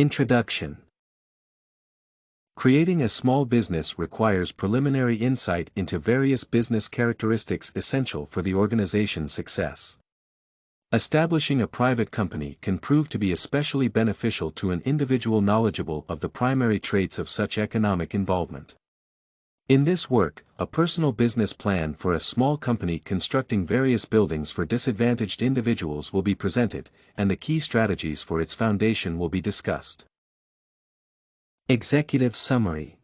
Introduction. Creating a small business requires preliminary insight into various business characteristics essential for the organization's success. Establishing a private company can prove to be especially beneficial to an individual knowledgeable of the primary traits of such economic involvement. In this work, a personal business plan for a small company constructing various buildings for disadvantaged individuals will be presented, and the key strategies for its foundation will be discussed. Executive Summary.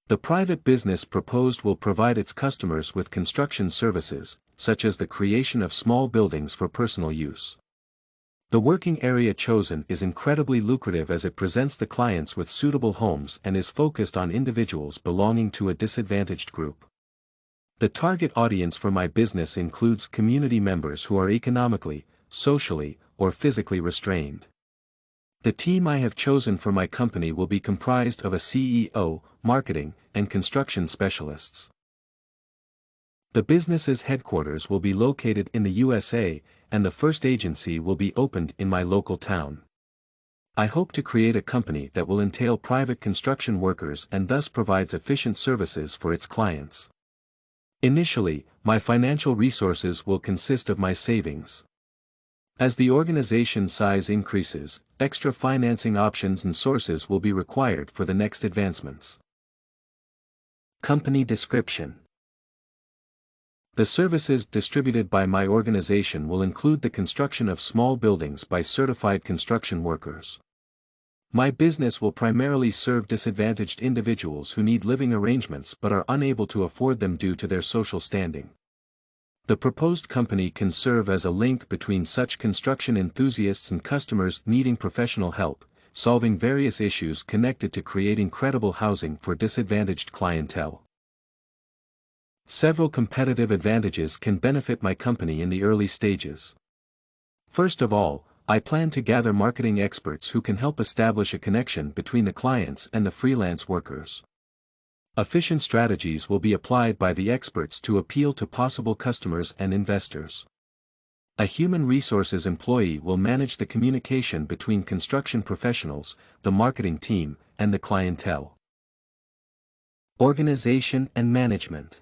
The private business proposed will provide its customers with construction services, such as the creation of small buildings for personal use. The working area chosen is incredibly lucrative as it presents the clients with suitable homes and is focused on individuals belonging to a disadvantaged group. The target audience for my business includes community members who are economically, socially, or physically restrained. The team I have chosen for my company will be comprised of a CEO, marketing, and construction specialists. The business's headquarters will be located in the USA, and the first agency will be opened in my local town. I hope to create a company that will entail private construction workers and thus provides efficient services for its clients. Initially, my financial resources will consist of my savings. As the organization size increases, extra financing options and sources will be required for the next advancements. Company description. The services distributed by my organization will include the construction of small buildings by certified construction workers. My business will primarily serve disadvantaged individuals who need living arrangements but are unable to afford them due to their social standing. The proposed company can serve as a link between such construction enthusiasts and customers needing professional help, solving various issues connected to creating credible housing for disadvantaged clientele. Several competitive advantages can benefit my company in the early stages. First of all, I plan to gather marketing experts who can help establish a connection between the clients and the freelance workers. Efficient strategies will be applied by the experts to appeal to possible customers and investors. A human resources employee will manage the communication between construction professionals, the marketing team, and the clientele. Organization and management.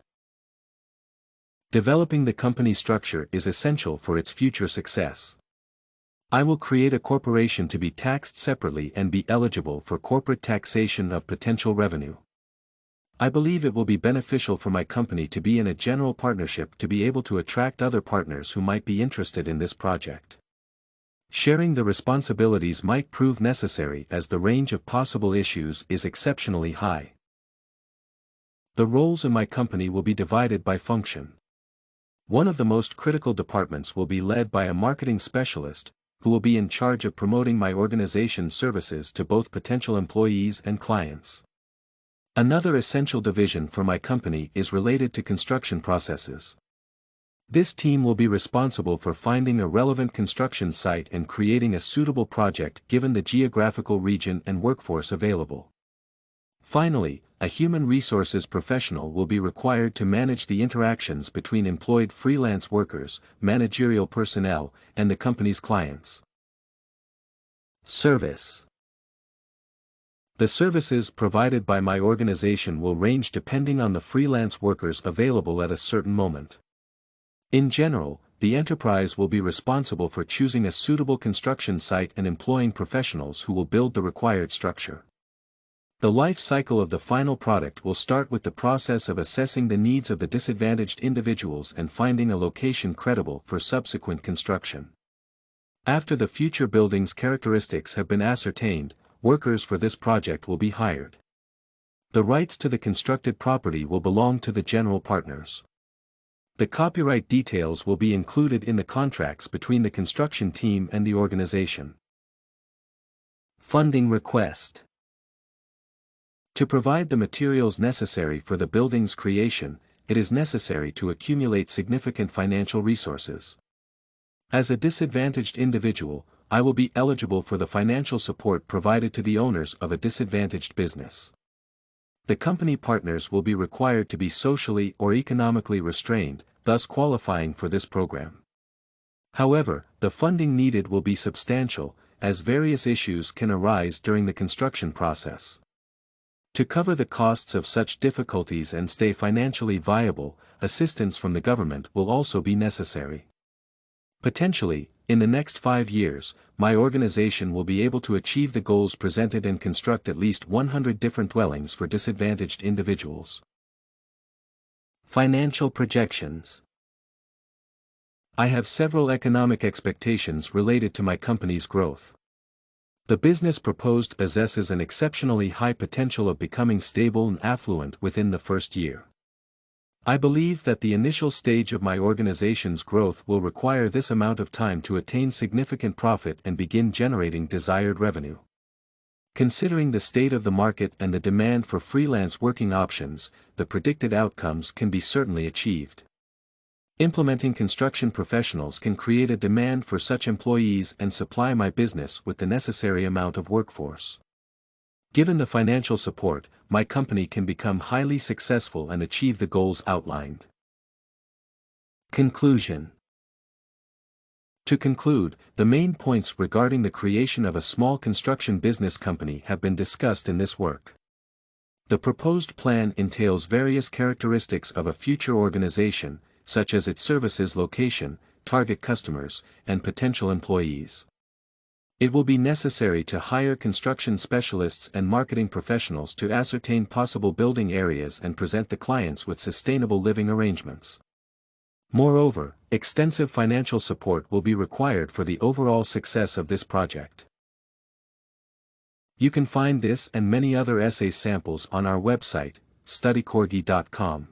Developing the company structure is essential for its future success. I will create a corporation to be taxed separately and be eligible for corporate taxation of potential revenue. I believe it will be beneficial for my company to be in a general partnership to be able to attract other partners who might be interested in this project. Sharing the responsibilities might prove necessary as the range of possible issues is exceptionally high. The roles in my company will be divided by function. One of the most critical departments will be led by a marketing specialist, who will be in charge of promoting my organization's services to both potential employees and clients. Another essential division for my company is related to construction processes. This team will be responsible for finding a relevant construction site and creating a suitable project given the geographical region and workforce available. Finally, a human resources professional will be required to manage the interactions between employed freelance workers, managerial personnel, and the company's clients. Service. The services provided by my organization will range depending on the freelance workers available at a certain moment. In general, the enterprise will be responsible for choosing a suitable construction site and employing professionals who will build the required structure. The life cycle of the final product will start with the process of assessing the needs of the disadvantaged individuals and finding a location credible for subsequent construction. After the future building's characteristics have been ascertained, workers for this project will be hired. The rights to the constructed property will belong to the general partners. The copyright details will be included in the contracts between the construction team and the organization. Funding request. To provide the materials necessary for the building's creation, it is necessary to accumulate significant financial resources. As a disadvantaged individual, I will be eligible for the financial support provided to the owners of a disadvantaged business. The company partners will be required to be socially or economically restrained, thus qualifying for this program. However, the funding needed will be substantial, as various issues can arise during the construction process. To cover the costs of such difficulties and stay financially viable, assistance from the government will also be necessary. Potentially, in the next 5 years, my organization will be able to achieve the goals presented and construct at least 100 different dwellings for disadvantaged individuals. Financial projections. I have several economic expectations related to my company's growth. The business proposed possesses an exceptionally high potential of becoming stable and affluent within the first year. I believe that the initial stage of my organization's growth will require this amount of time to attain significant profit and begin generating desired revenue. Considering the state of the market and the demand for freelance working options, the predicted outcomes can be certainly achieved. Implementing construction professionals can create a demand for such employees and supply my business with the necessary amount of workforce. Given the financial support, my company can become highly successful and achieve the goals outlined. Conclusion. To conclude, the main points regarding the creation of a small construction business company have been discussed in this work. The proposed plan entails various characteristics of a future organization, such as its services location, target customers, and potential employees. It will be necessary to hire construction specialists and marketing professionals to ascertain possible building areas and present the clients with sustainable living arrangements. Moreover, extensive financial support will be required for the overall success of this project. You can find this and many other essay samples on our website, studycorgi.com.